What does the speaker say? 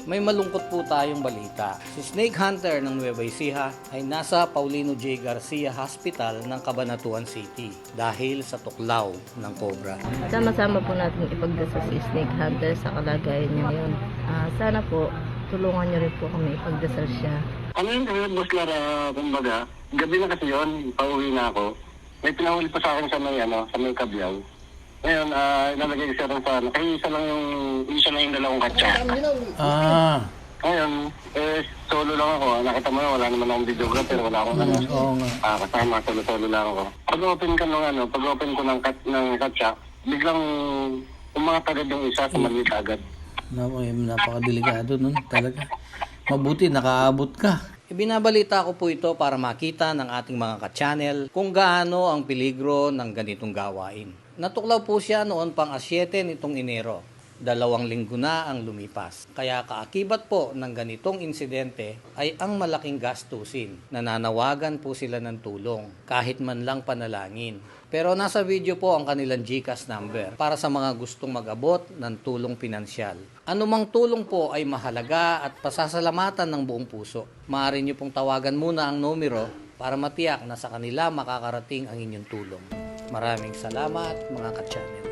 May malungkot po tayong balita. Si snake hunter ng Nueva Ecija ay nasa Paulino J. Garcia Hospital ng Cabanatuan City dahil sa tuklaw ng cobra. Sama-sama po natin ipagdasal si snake hunter sa kalagayan niya ngayon. Sana po tulungan niyo rin po kami ipagdasal siya. Ano yun, Boss Lara, kumbaga, gabi na kasi yun, pauwi na ako. May pinahuli pa sa akin sa may Kabyaw. Ngayon, ilalagay ko siya rin sa kasi isa lang yung dalawang katsa. Ngayon, solo lang ako. Nakita mo na, wala naman akong videographer, wala akong kasama, solo lang ako. Pag-open ko ng katsa, biglang umakagad yung isa sa maliit agad. Napakadelikado nun talaga. Mabuti, nakaabot ka. Ibinabalita ko po ito para makita ng ating mga ka-channel kung gaano ang peligro ng ganitong gawain. Natuklaw po siya noon pang 7 nitong Enero. 2 linggo na ang lumipas. Kaya kaakibat po ng ganitong insidente ay ang malaking gastusin. Nananawagan po sila ng tulong, kahit man lang panalangin. Pero nasa video po ang kanilang GCash number para sa mga gustong mag-abot ng tulong pinansyal. Anumang tulong po ay mahalaga at pasasalamatan ng buong puso. Maaari niyo pong tawagan muna ang numero para matiyak na sa kanila makakarating ang inyong tulong. Maraming salamat mga ka-channel.